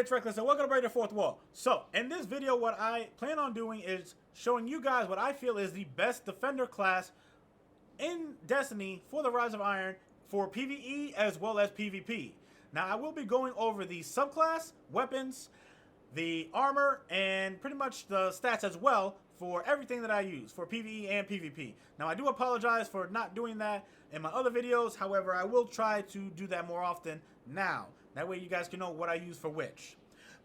it's Reckless, and welcome to Break the Fourth Wall. So, in this video, what I plan on doing is showing you guys what I feel is the best defender class in Destiny for the Rise of Iron for PvE as well as PvP. Now, I will be going over the subclass, weapons, the armor, and pretty much the stats as well for everything that I use for PvE and PvP. Now, I do apologize for not doing that in my other videos. However, I will try to do that more often now. That way you guys can know what I use for which.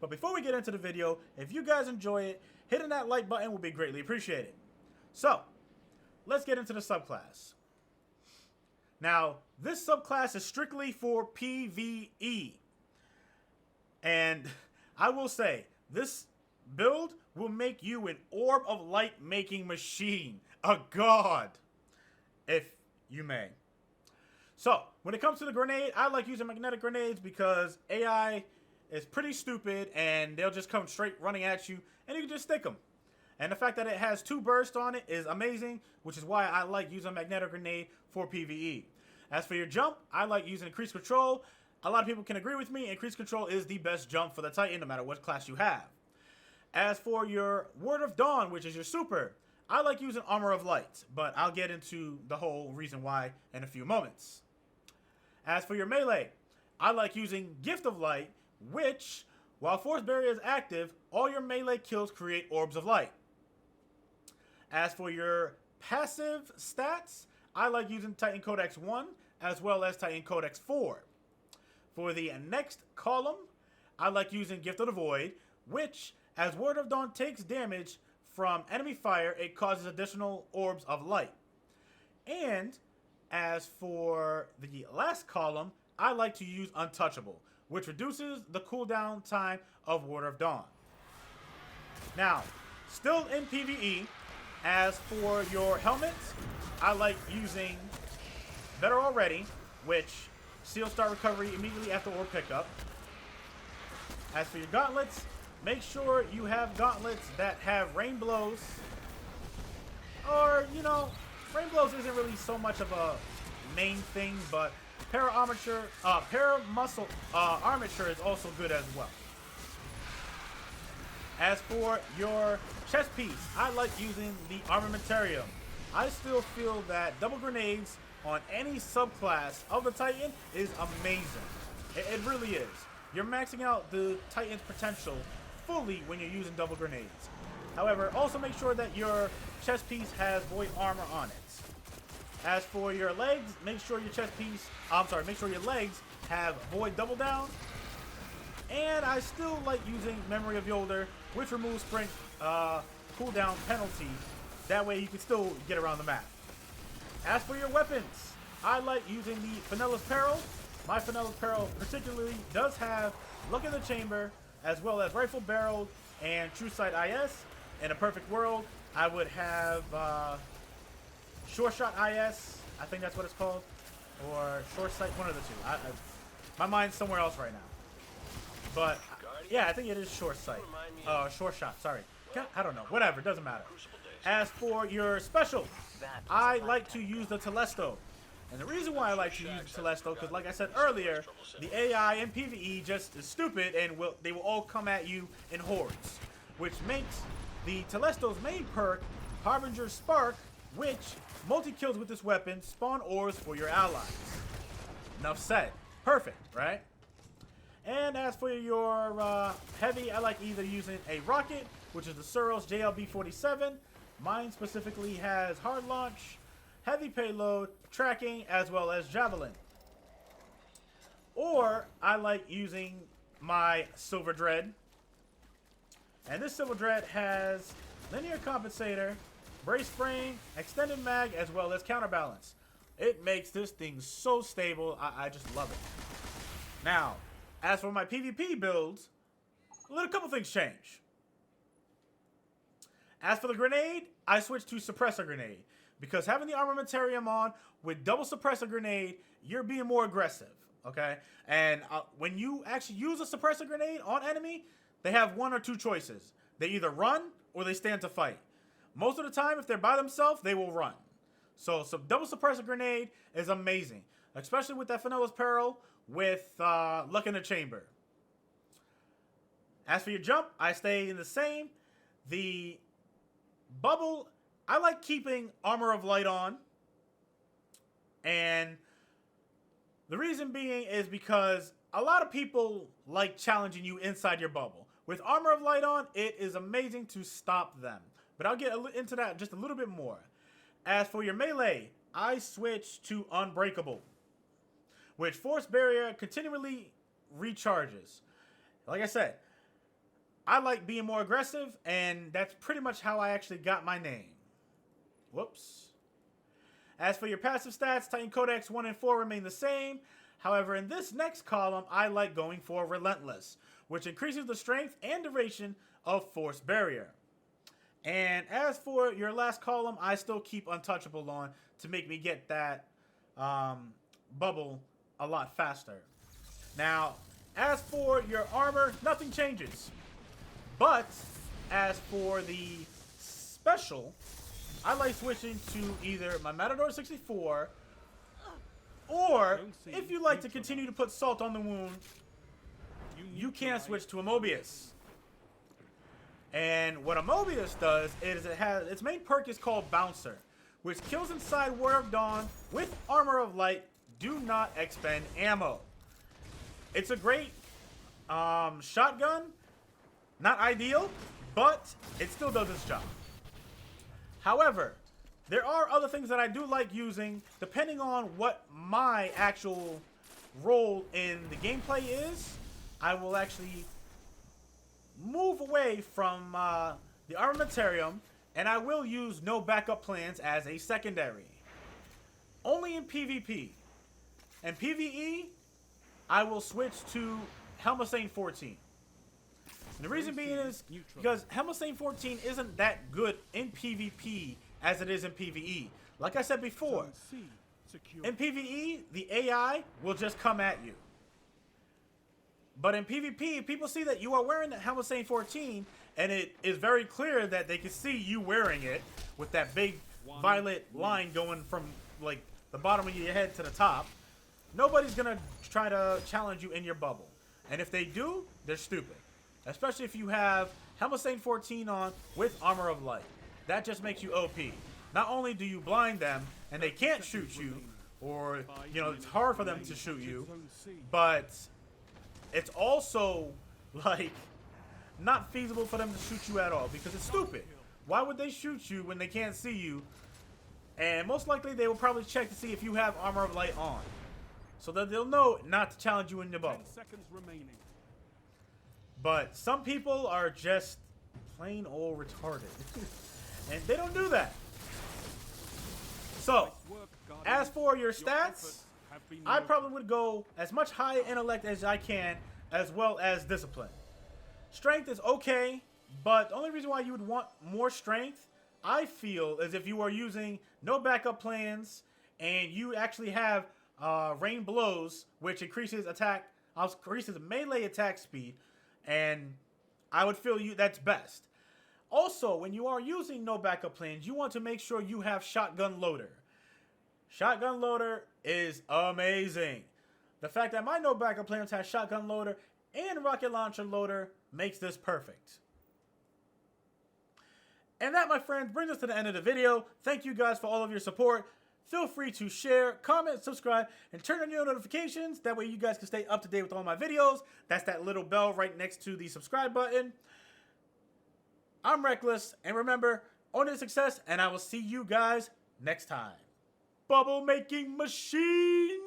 But before we get into the video, if you guys enjoy it, hitting that like button will be greatly appreciated. So, let's get into the subclass. Now, this subclass is strictly for PvE. And I will say, this build will make you an orb of light making machine. A god, if you may. So, when it comes to the grenade, I like using magnetic grenades because AI is pretty stupid and they'll just come straight running at you and you can just stick them. And the fact that it has 2 bursts on it is amazing, which is why I like using a magnetic grenade for PvE. As for your jump, I like using increased control. A lot of people can agree with me. Increased control is the best jump for the Titan, no matter what class you have. As for your Word of Dawn, which is your super, I like using Armor of Light, but I'll get into the whole reason why in a few moments. As for your melee, I like using Gift of Light, which, while Force Barrier is active, all your melee kills create Orbs of Light. As for your passive stats, I like using Titan Codex 1 as well as Titan Codex 4. For the next column, I like using Gift of the Void, which, as Word of Dawn takes damage from enemy fire, it causes additional Orbs of Light. And as for the last column, I like to use Untouchable, which reduces the cooldown time of Word of Dawn. Now, still in PvE, as for your helmets, I like using Better Already, which seals start recovery immediately after orb pickup. As for your gauntlets, make sure you have gauntlets that have rain blows. Or, you know, rain blows isn't really so much of a main thing, but paramuscle armature is also good as well. As for your chest piece, I like using the armamentarium. I still feel that double grenades on any subclass of the Titan is amazing. It really is. You're maxing out the Titan's potential fully when you're using double grenades. However, also make sure that your chest piece has void armor on it. As for your legs, make sure your legs have void double down. And I still like using Memory of Yolder, which removes sprint cooldown penalty. That way you can still get around the map. As for your weapons, I like using the Fenela's Peril. My Fenela's Peril particularly does have Luck in the Chamber, as well as Rifle Barrel and True Sight IS. In a perfect world, I would have Short Shot IS, I think that's what it's called, or Short Sight, one of the two. My mind's somewhere else right now. But, yeah, I think it is Short Sight. Short Shot, sorry. I don't know. Whatever, doesn't matter. As for your special, I like to use the Telesto. And the reason why I like to use the Telesto, because like I said earlier, the AI in PvE just is stupid and they will all come at you in hordes. Which makes the Telesto's main perk, Harbinger Spark, which multi-kills with this weapon, spawn ores for your allies. Enough said. Perfect, right? And as for your heavy, I like either using a rocket, which is the Suros JLB-47. Mine specifically has hard launch, heavy payload, tracking, as well as javelin. Or I like using my Silver Dread. And this Silver Dread has linear compensator, brace frame, extended mag, as well as counterbalance. It makes this thing so stable. I just love it. Now, as for my PvP builds, a couple things change. As for the grenade, I switched to Suppressor Grenade. Because having the Armamentarium on with double Suppressor Grenade, you're being more aggressive, okay? And when you actually use a Suppressor Grenade on enemy, they have 1 or 2 choices. They either run or they stand to fight. Most of the time, if they're by themselves, they will run. So double Suppressor Grenade is amazing. Especially with that Fenela's Peril with Luck in the Chamber. As for your jump, I stay in the same. The bubble, I like keeping Armor of Light on. And the reason being is because a lot of people like challenging you inside your bubble. With Armor of Light on, it is amazing to stop them. But I'll get into that just a little bit more. As for your melee, I switch to Unbreakable, which Force Barrier continually recharges. Like I said, I like being more aggressive, and that's pretty much how I actually got my name. Whoops. As for your passive stats, Titan Codex 1 and 4 remain the same. However, in this next column, I like going for Relentless, which increases the strength and duration of Force Barrier. And as for your last column, I still keep Untouchable on to make me get that bubble a lot faster. Now, as for your armor, nothing changes. But as for the special, I like switching to either my Matador 64, or if you like to continue to put salt on the wound, you can switch to a Mobius. And what a Mobius does is its main perk is called Bouncer, which kills inside Warrior of Dawn with Armor of Light. Do not expend ammo. It's a great shotgun. Not ideal, but it still does its job. However, there are other things that I do like using depending on what my actual role in the gameplay is. I will actually move away from the Armamentarium, and I will use No Backup Plans as a secondary. Only in PvP. And PvE, I will switch to Helmsane 14. And the reason being is because Helmsane 14 isn't that good in PvP as it is in PvE. Like I said before, in PvE, the AI will just come at you. But in PvP, people see that you are wearing the Helmsane 14, and it is very clear that they can see you wearing it with that big violet line going from like the bottom of your head to the top. Nobody's going to try to challenge you in your bubble. And if they do, they're stupid. Especially if you have Helmsane 14 on with Armor of Light. That just makes you OP. Not only do you blind them and they can't shoot you, or, you know, it's hard for them to shoot you, but it's also, like, not feasible for them to shoot you at all because it's stupid. Why would they shoot you when they can't see you? And most likely they will probably check to see if you have Armor of Light on, so that they'll know not to challenge you in the bubble. 10 seconds remaining. But some people are just plain old retarded. And they don't do that. So, as for your stats, I probably would go as much high intellect as I can, as well as discipline. Strength is okay, but the only reason why you would want more strength, I feel, is if you are using no backup plans and you actually have rain blows, which increases melee attack speed. And I would feel that's best. Also, when you are using no backup plans, you want to make sure you have Shotgun Loader. Shotgun Loader is amazing. The fact that my no backup plans has Shotgun Loader and Rocket Launcher Loader makes this perfect. And that, my friends, brings us to the end of the video. Thank you guys for all of your support. Feel free to share, comment, subscribe, and turn on your notifications. That way you guys can stay up to date with all my videos. That's that little bell right next to the subscribe button. I'm Reckless, and remember, own your success, and I will see you guys next time. Bubble making machine!